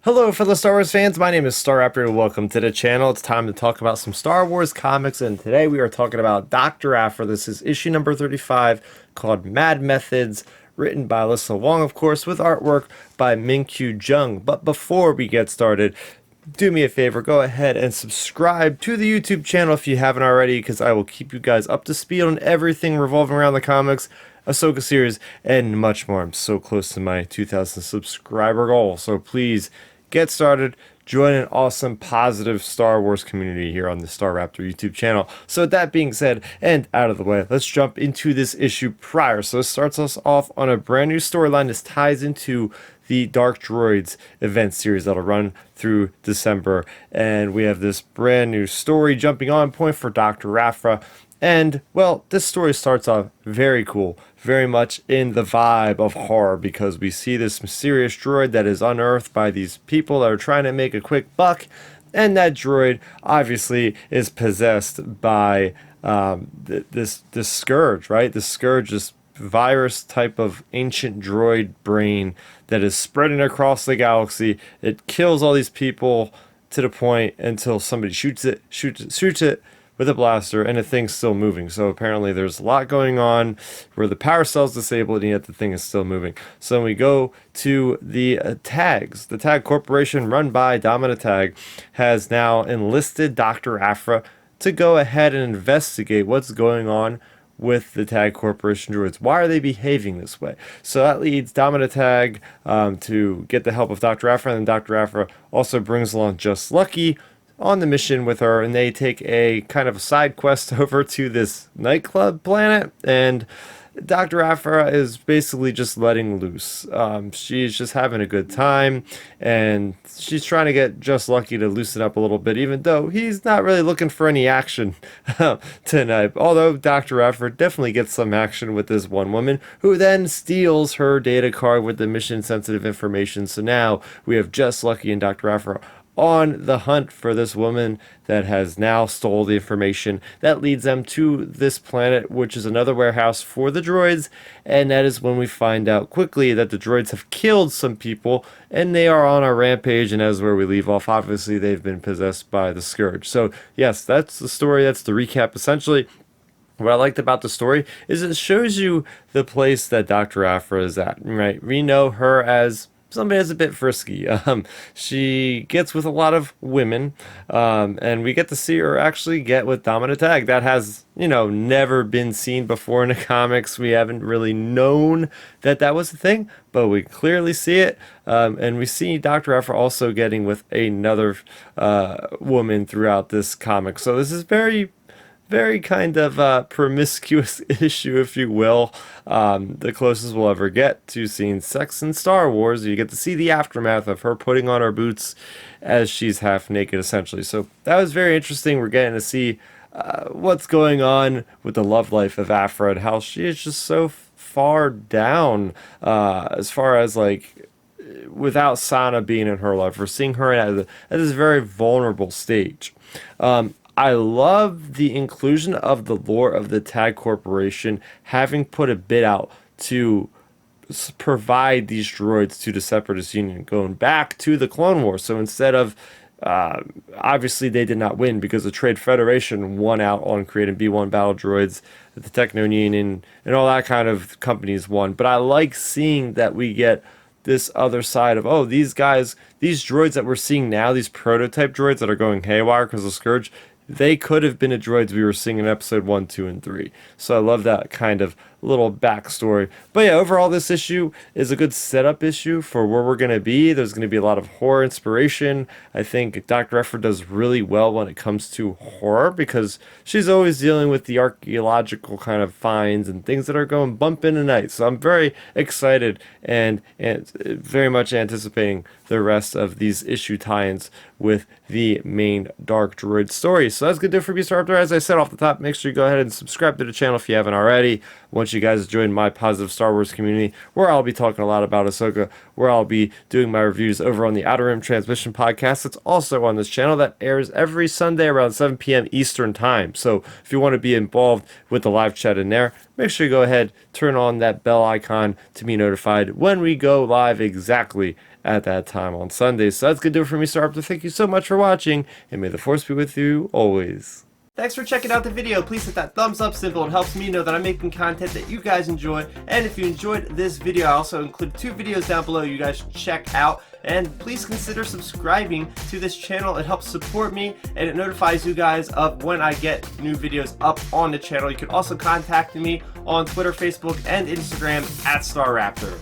Hello, fellow Star Wars fans. My name is Starrapter, and welcome to the channel. It's time to talk about some Star Wars comics, and today we are talking about Doctor Aphra. This is issue number 35, called Mad Methods, written by Alyssa Wong, of course, with artwork by Min-Kyu Jung. But before we get started, do me a favor, go ahead and subscribe to the YouTube channel if you haven't already, because I will keep you guys up to speed on everything revolving around the comics, Ahsoka series, and much more. I'm so close to my 2,000 subscriber goal, so please get started. Join an awesome, positive Star Wars community here on the Starrapter YouTube channel. So with that being said, and out of the way, let's jump into this issue prior. So it starts us off on a brand new storyline. This ties into the Dark Droids event series that'll run through December. And we have this brand new story jumping on point for Doctor Aphra. And, well, this story starts off very cool, very much in the vibe of horror, because we see this mysterious droid that is unearthed by these people that are trying to make a quick buck, and that droid obviously is possessed by this Scourge, right? The Scourge, this virus type of ancient droid brain that is spreading across the galaxy. It kills all these people to the point until somebody shoots it with a blaster, and the thing's still moving. So apparently there's a lot going on where the power cell's disabled and yet the thing is still moving. So when we go to the tags, the Tag Corporation run by Domina Tagge has now enlisted Dr. Aphra to go ahead and investigate what's going on with the Tag Corporation droids. Why are they behaving this way? So that leads Domina Tagge to get the help of Dr. Aphra, and Dr. Aphra also brings along Just Lucky on the mission with her, and they take a kind of side quest over to this nightclub planet, and Dr. Aphra is basically just letting loose. She's just having a good time, and she's trying to get Just Lucky to loosen up a little bit, even though he's not really looking for any action tonight. Although Dr. Aphra definitely gets some action with this one woman, who then steals her data card with the mission-sensitive information. So now we have Just Lucky and Dr. Aphra on the hunt for this woman that has now stole the information that leads them to this planet, which is another warehouse for the droids. And that is when we find out quickly that the droids have killed some people and they are on a rampage. And as where we leave off, obviously they've been possessed by the Scourge. So yes, that's the story. That's the recap essentially. What I liked about the story is it shows you the place that Dr. Aphra is at, right? We know her as somebody that's a bit frisky. She gets with a lot of women, and we get to see her actually get with Domina Tagge. That has, never been seen before in the comics. We haven't really known that that was a thing, but we clearly see it. And we see Dr. Aphra also getting with another woman throughout this comic. So this is very kind of promiscuous issue, if you will. The closest we'll ever get to seeing sex in Star Wars. You get to see the aftermath of her putting on her boots as she's half naked, essentially. So that was very interesting. We're getting to see what's going on with the love life of Aphra and how she is just so far down as far as like without Sana being in her life. We're seeing her at this very vulnerable stage. I love the inclusion of the lore of the Tag Corporation having put a bid out to provide these droids to the Separatist Union, going back to the Clone Wars. So instead of, obviously they did not win because the Trade Federation won out on creating B-1 battle droids, the Techno Union and all that kind of companies won. But I like seeing that we get this other side of, oh, these guys, these droids that we're seeing now, these prototype droids that are going haywire because of Scourge, they could have been the droids we were seeing in episode 1, 2, and 3. So I love that kind of little backstory. But yeah, overall, this issue is a good setup issue for where we're going to be. There's going to be a lot of horror inspiration. I think Dr. Aphra does really well when it comes to horror because she's always dealing with the archaeological kind of finds and things that are going bump in the night. So I'm very excited and very much anticipating the rest of these issue tie-ins with the main Dark Droid story. So that's good to do for me, Starrapter. As I said off the top, make sure you go ahead and subscribe to the channel if you haven't already. Once you guys join my positive Star Wars community, where I'll be talking a lot about Ahsoka, where I'll be doing my reviews over on the Outer Rim Transmission podcast. It's also on this channel that airs every Sunday around 7 p.m. Eastern Time. So if you want to be involved with the live chat in there, make sure you go ahead, turn on that bell icon to be notified when we go live exactly at that time on Sundays. So that's going to do it for me, Starrapter. Thank you so much for watching, and may the Force be with you always. Thanks for checking out the video. Please hit that thumbs up symbol. It helps me know that I'm making content that you guys enjoy. And if you enjoyed this video, I also included 2 videos down below you guys should check out. And please consider subscribing to this channel. It helps support me, and it notifies you guys of when I get new videos up on the channel. You can also contact me on Twitter, Facebook, and Instagram at Starrapter.